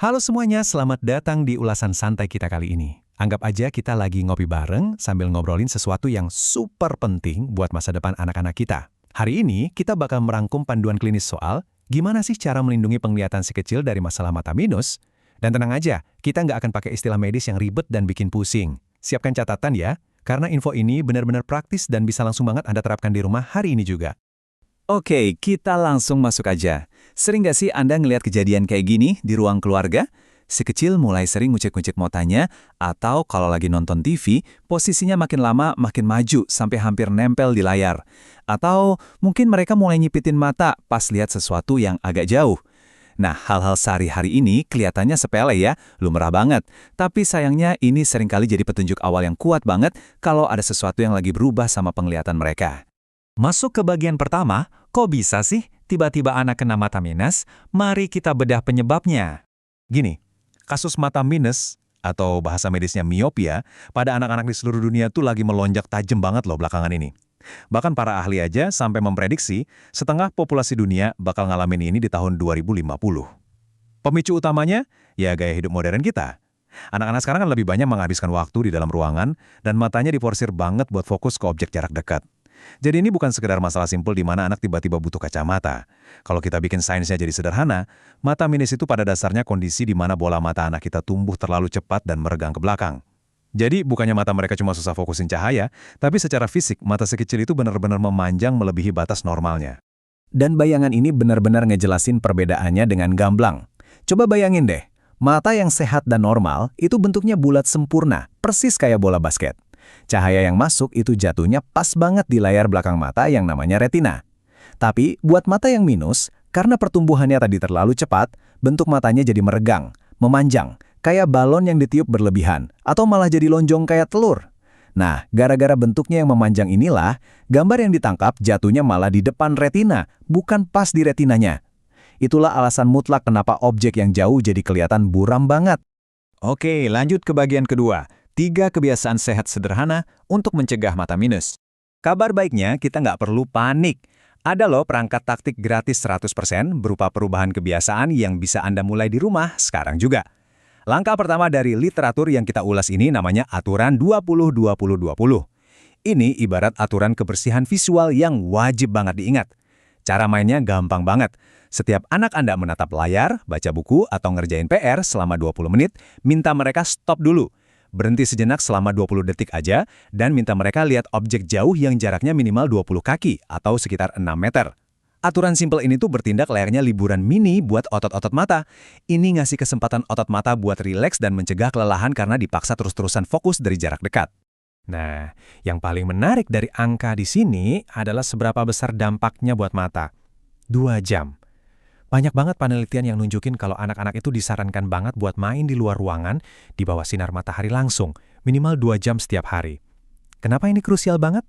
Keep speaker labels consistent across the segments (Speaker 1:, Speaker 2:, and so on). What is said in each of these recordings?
Speaker 1: Halo semuanya, selamat datang di ulasan santai kita kali ini. Anggap aja kita lagi ngopi bareng sambil ngobrolin sesuatu yang super penting buat masa depan anak-anak kita. Hari ini kita bakal merangkum panduan klinis soal gimana sih cara melindungi penglihatan si kecil dari masalah mata minus. Dan tenang aja, kita nggak akan pakai istilah medis yang ribet dan bikin pusing. Siapkan catatan ya, karena info ini benar-benar praktis dan bisa langsung banget Anda terapkan di rumah hari ini juga.
Speaker 2: Oke, kita langsung masuk aja. Sering nggak sih Anda ngelihat kejadian kayak gini di ruang keluarga? Si kecil mulai sering ngucek-ngucek matanya, atau kalau lagi nonton TV, posisinya makin lama makin maju sampai hampir nempel di layar. Atau mungkin mereka mulai nyipitin mata pas lihat sesuatu yang agak jauh. Nah, hal-hal sehari-hari ini kelihatannya sepele ya, lumrah banget. Tapi sayangnya ini seringkali jadi petunjuk awal yang kuat banget kalau ada sesuatu yang lagi berubah sama penglihatan mereka.
Speaker 3: Masuk ke bagian pertama, kok bisa sih tiba-tiba anak kena mata minus? Mari kita bedah penyebabnya.
Speaker 1: Gini, kasus mata minus atau bahasa medisnya miopia pada anak-anak di seluruh dunia tuh lagi melonjak tajam banget loh belakangan ini. Bahkan para ahli aja sampai memprediksi setengah populasi dunia bakal ngalamin ini di tahun 2050. Pemicu utamanya, ya gaya hidup modern kita. Anak-anak sekarang kan lebih banyak menghabiskan waktu di dalam ruangan dan matanya diforsir banget buat fokus ke objek jarak dekat. Jadi ini bukan sekedar masalah simpel di mana anak tiba-tiba butuh kacamata. Kalau kita bikin sainsnya jadi sederhana, mata minus itu pada dasarnya kondisi di mana bola mata anak kita tumbuh terlalu cepat dan meregang ke belakang. Jadi bukannya mata mereka cuma susah fokusin cahaya, tapi secara fisik mata si kecil itu benar-benar memanjang melebihi batas normalnya.
Speaker 2: Dan bayangan ini benar-benar ngejelasin perbedaannya dengan gamblang. Coba bayangin deh, mata yang sehat dan normal itu bentuknya bulat sempurna, persis kayak bola basket. Cahaya yang masuk itu jatuhnya pas banget di layar belakang mata yang namanya retina. Tapi buat mata yang minus, karena pertumbuhannya tadi terlalu cepat, bentuk matanya jadi meregang, memanjang, kayak balon yang ditiup berlebihan, atau malah jadi lonjong kayak telur. Nah, gara-gara bentuknya yang memanjang inilah, gambar yang ditangkap jatuhnya malah di depan retina, bukan pas di retinanya. Itulah alasan mutlak kenapa objek yang jauh jadi kelihatan buram banget.
Speaker 3: Oke, lanjut ke bagian kedua. 3 kebiasaan sehat sederhana untuk mencegah mata minus. Kabar baiknya, kita nggak perlu panik. Ada loh perangkat taktik gratis 100% berupa perubahan kebiasaan yang bisa Anda mulai di rumah sekarang juga. Langkah pertama dari literatur yang kita ulas ini namanya aturan 20-20-20. Ini ibarat aturan kebersihan visual yang wajib banget diingat. Cara mainnya gampang banget. Setiap anak Anda menatap layar, baca buku, atau ngerjain PR selama 20 menit, minta mereka stop dulu. Berhenti sejenak selama 20 detik aja, dan minta mereka lihat objek jauh yang jaraknya minimal 20 kaki, atau sekitar 6 meter. Aturan simpel ini tuh bertindak layaknya liburan mini buat otot-otot mata. Ini ngasih kesempatan otot mata buat rileks dan mencegah kelelahan karena dipaksa terus-terusan fokus dari jarak dekat.
Speaker 1: Nah, yang paling menarik dari angka di sini adalah seberapa besar dampaknya buat mata. 2 jam. Banyak banget penelitian yang nunjukin kalau anak-anak itu disarankan banget buat main di luar ruangan di bawah sinar matahari langsung, minimal 2 jam setiap hari. Kenapa ini krusial banget?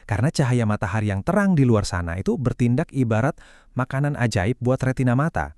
Speaker 1: Karena cahaya matahari yang terang di luar sana itu bertindak ibarat makanan ajaib buat retina mata.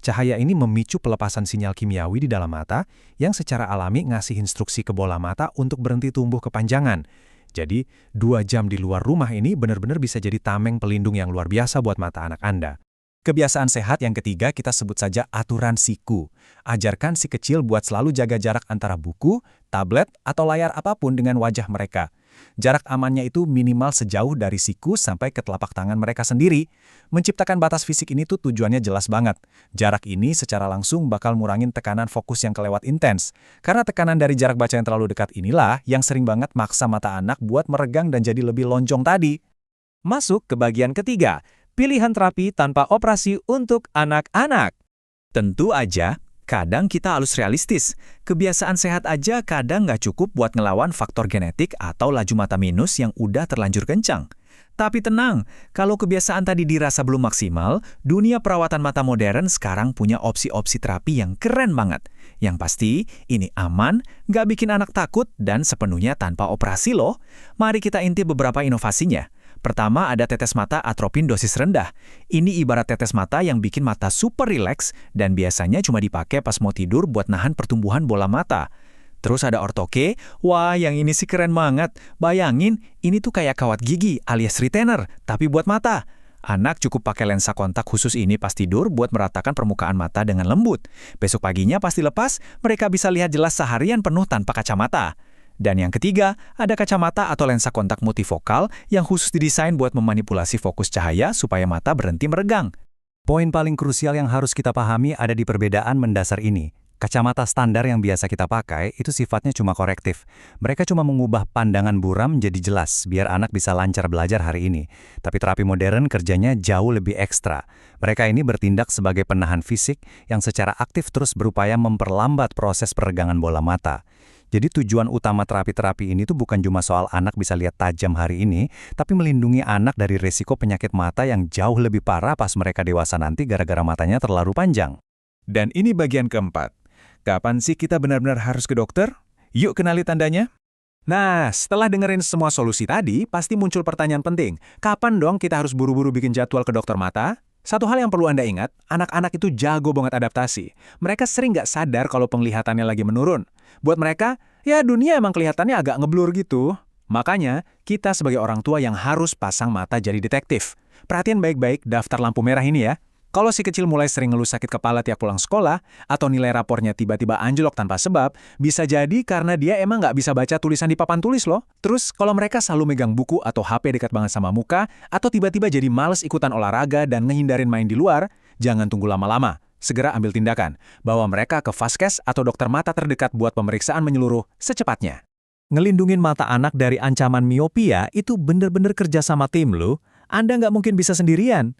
Speaker 1: Cahaya ini memicu pelepasan sinyal kimiawi di dalam mata yang secara alami ngasih instruksi ke bola mata untuk berhenti tumbuh kepanjangan. Jadi, 2 jam di luar rumah ini benar-benar bisa jadi tameng pelindung yang luar biasa buat mata anak Anda.
Speaker 3: Kebiasaan sehat yang ketiga kita sebut saja aturan siku. Ajarkan si kecil buat selalu jaga jarak antara buku, tablet, atau layar apapun dengan wajah mereka. Jarak amannya itu minimal sejauh dari siku sampai ke telapak tangan mereka sendiri. Menciptakan batas fisik ini tuh tujuannya jelas banget. Jarak ini secara langsung bakal ngurangin tekanan fokus yang kelewat intens. Karena tekanan dari jarak baca yang terlalu dekat inilah yang sering banget maksa mata anak buat meregang dan jadi lebih lonjong tadi. Masuk ke bagian ketiga. Pilihan terapi tanpa operasi untuk anak-anak. Tentu aja, kadang kita harus realistis. Kebiasaan sehat aja kadang nggak cukup buat ngelawan faktor genetik atau laju mata minus yang udah terlanjur kencang. Tapi tenang, kalau kebiasaan tadi dirasa belum maksimal, dunia perawatan mata modern sekarang punya opsi-opsi terapi yang keren banget. Yang pasti, ini aman, nggak bikin anak takut, dan sepenuhnya tanpa operasi loh. Mari kita intip beberapa inovasinya. Pertama, ada tetes mata atropin dosis rendah. Ini ibarat tetes mata yang bikin mata super rileks dan biasanya cuma dipakai pas mau tidur buat nahan pertumbuhan bola mata. Terus ada ortoke, wah yang ini sih keren banget. Bayangin, ini tuh kayak kawat gigi alias retainer, tapi buat mata.
Speaker 2: Anak cukup pakai lensa kontak khusus ini pas tidur buat meratakan permukaan mata dengan lembut. Besok paginya pasti lepas, mereka bisa lihat jelas seharian penuh tanpa kacamata. Dan yang ketiga, ada kacamata atau lensa kontak multifokal yang khusus didesain buat memanipulasi fokus cahaya supaya mata berhenti meregang.
Speaker 3: Poin paling krusial yang harus kita pahami ada di perbedaan mendasar ini. Kacamata standar yang biasa kita pakai itu sifatnya cuma korektif. Mereka cuma mengubah pandangan buram menjadi jelas biar anak bisa lancar belajar hari ini. Tapi terapi modern kerjanya jauh lebih ekstra. Mereka ini bertindak sebagai penahan fisik yang secara aktif terus berupaya memperlambat proses peregangan bola mata. Jadi tujuan utama terapi-terapi ini tuh bukan cuma soal anak bisa lihat tajam hari ini, tapi melindungi anak dari risiko penyakit mata yang jauh lebih parah pas mereka dewasa nanti gara-gara matanya terlalu panjang.
Speaker 1: Dan ini bagian keempat. Kapan sih kita benar-benar harus ke dokter? Yuk kenali tandanya. Nah, setelah dengerin semua solusi tadi, pasti muncul pertanyaan penting. Kapan dong kita harus buru-buru bikin jadwal ke dokter mata? Satu hal yang perlu Anda ingat, anak-anak itu jago banget adaptasi. Mereka sering nggak sadar kalau penglihatannya lagi menurun. Buat mereka, ya dunia emang kelihatannya agak ngeblur gitu. Makanya, kita sebagai orang tua yang harus pasang mata jadi detektif. Perhatian baik-baik daftar lampu merah ini ya. Kalau si kecil mulai sering ngeluh sakit kepala tiap pulang sekolah, atau nilai rapornya tiba-tiba anjlok tanpa sebab, bisa jadi karena dia emang nggak bisa baca tulisan di papan tulis loh. Terus, kalau mereka selalu megang buku atau HP dekat banget sama muka, atau tiba-tiba jadi males ikutan olahraga dan ngehindarin main di luar, jangan tunggu lama-lama. Segera ambil tindakan. Bawa mereka ke vaskes atau dokter mata terdekat buat pemeriksaan menyeluruh secepatnya.
Speaker 3: Ngelindungin mata anak dari ancaman miopia itu bener-bener kerja sama tim loh. Anda nggak mungkin bisa sendirian.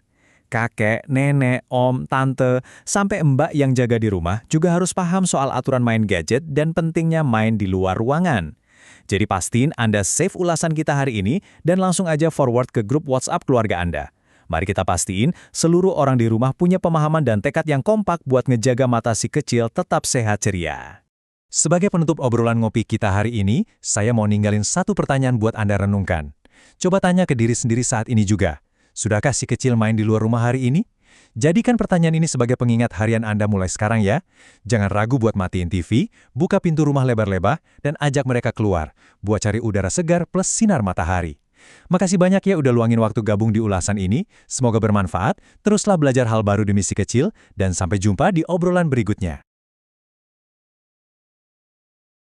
Speaker 3: Kakek, nenek, om, tante, sampai mbak yang jaga di rumah juga harus paham soal aturan main gadget dan pentingnya main di luar ruangan. Jadi pastiin Anda save ulasan kita hari ini dan langsung aja forward ke grup WhatsApp keluarga Anda. Mari kita pastiin seluruh orang di rumah punya pemahaman dan tekad yang kompak buat ngejaga mata si kecil tetap sehat ceria. Sebagai penutup obrolan ngopi kita hari ini, saya mau ninggalin satu pertanyaan buat Anda renungkan. Coba tanya ke diri sendiri saat ini juga. Sudahkah si kecil main di luar rumah hari ini? Jadikan pertanyaan ini sebagai pengingat harian Anda mulai sekarang ya. Jangan ragu buat matiin TV, buka pintu rumah lebar-lebar, dan ajak mereka keluar, buat cari udara segar plus sinar matahari. Makasih banyak ya udah luangin waktu gabung di ulasan ini. Semoga bermanfaat, teruslah belajar hal baru demi si kecil, dan sampai jumpa di obrolan berikutnya.